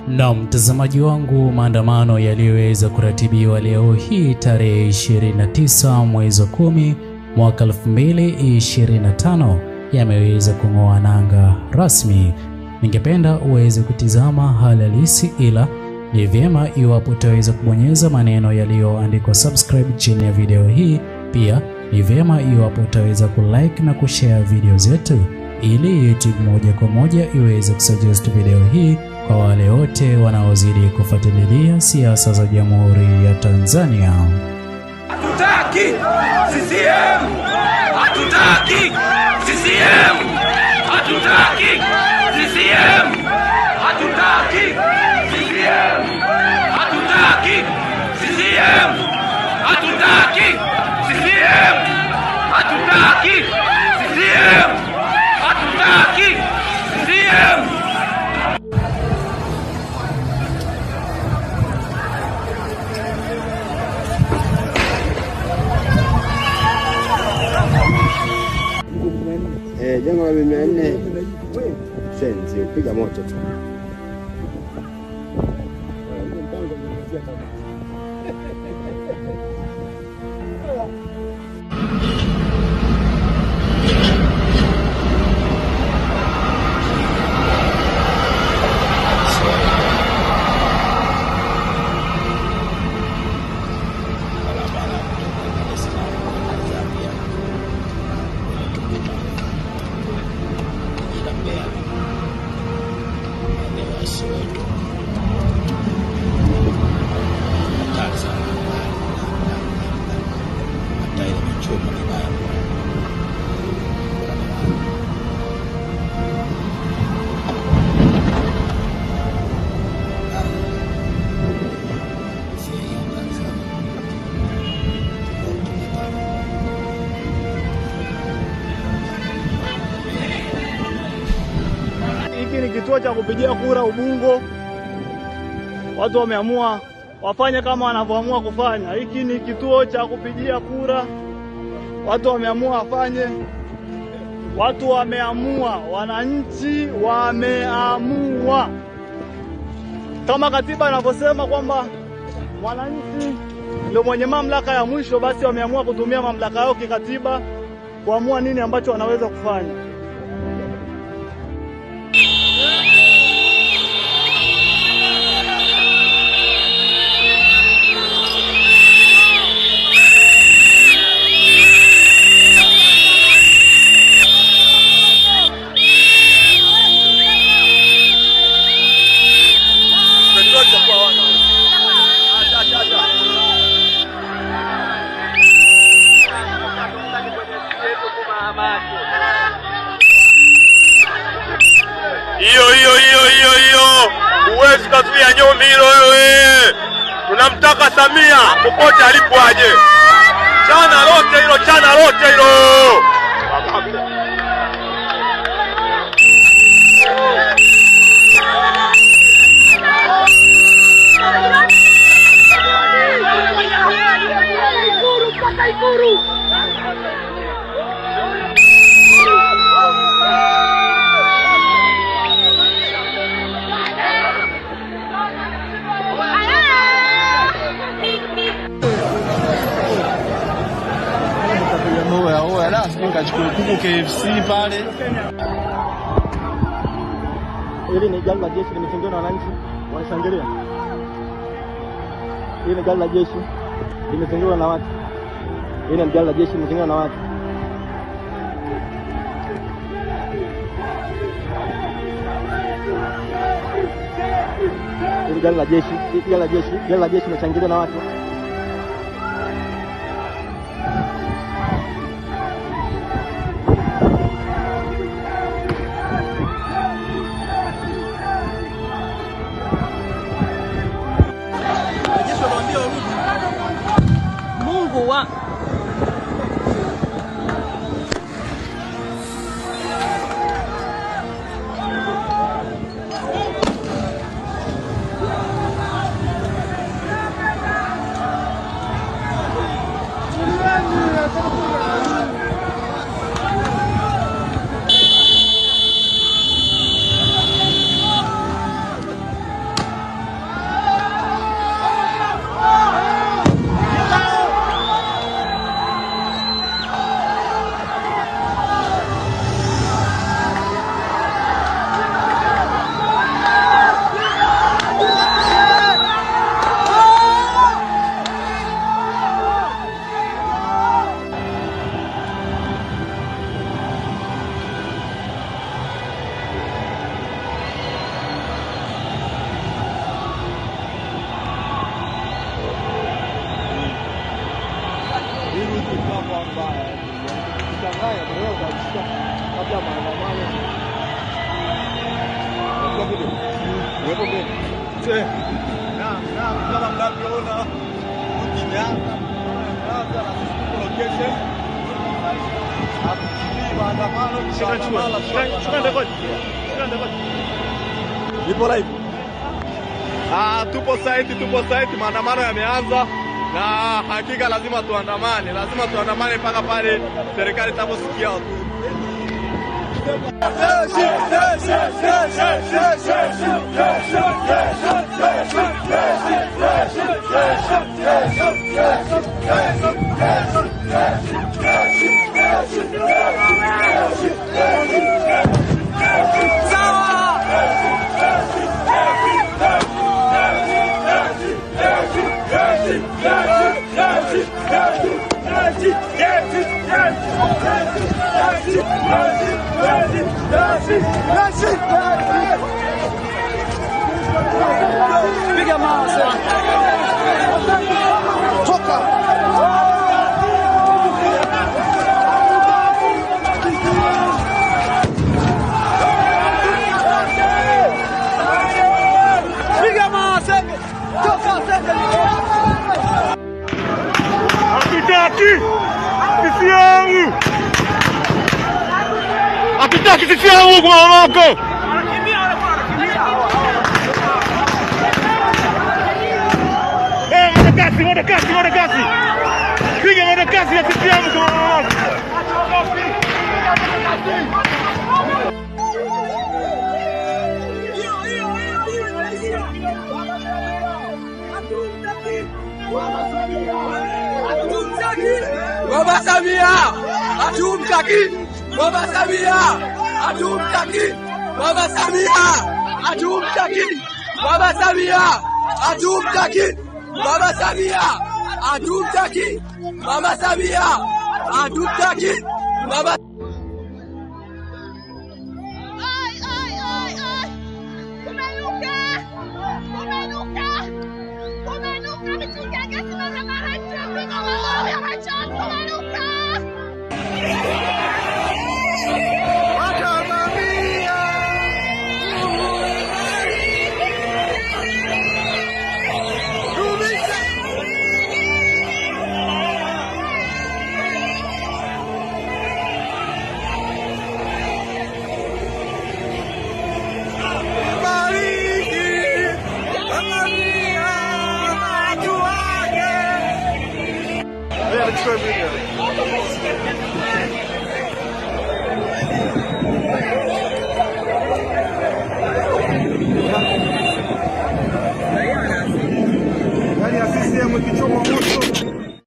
Na mtazamaji wangu, maandamano yaliyoweza kuratibiwa leo hii tarehe 29 mwezi wa 10 mwaka 2025 yameweza kung'oa nanga rasmi. Ningependa uweze kutizama hali halisi, ila ni vyema iwapo utaweza kubonyeza maneno yaliyoandikwa subscribe chini ya video hii. Pia ni vyema iwapo utaweza kulike na kushare video zetu, ili YouTube moja kwa moja iweze kusuggest video hii kwa wale wote wanaozidi kufuatilia siasa za Jamhuri ya Tanzania. Hatutaki CCM! Hatutaki CCM! Hatutaki CCM! Hatutaki CCM! Hatutaki CCM! Hatutaki CCM! Hatutaki CCM! Hatutaki CCM! Jengo la 400 senzi piga moto tu. Hiki ni kituo cha kupigia kura Ubungo. Watu wameamua wafanye kama wanavyoamua kufanya. Hiki ni kituo cha kupigia kura, watu wameamua wafanye. Watu wameamua, wananchi wameamua, kama katiba inavyosema kwamba wananchi ndio mwenye mamlaka ya mwisho. Basi wameamua kutumia mamlaka yao kikatiba kuamua nini ambacho wanaweza kufanya. Hiyo huwezi kuzuia nyumbi hilo wewe. Tunamtaka Samia popote alipo aje. Chana lote hilo. Nikachukua kuku KFC pale. Hili ni gari la jeshi limetengewa na wananchi wanashangilia. Hili ni gari la jeshi limetengewa na watu. Hili ni gari la jeshi limetengewa na watu. Hili gari la jeshi limeshangilia na watu. Mungu wa Kama mnavyoona Nipo live. Tupo site, maandamano yameanza na hakika lazima tuandamane mpaka pale serikali itaposikia watu. Piga mawe. Toka. Piga mawe. Toka sasa. Hatutaki CCM kwa mamako. Mwendokasi. Piga mwendokasi ya CCM kwa mamako. Baba Samia, hatumtaki. Baba Samia, hatumtaki. Baba Samia, hatumtaki. Baba Samia, hatumtaki. Baba Samia, hatumtaki. Baba Samia, hatumtaki. Baba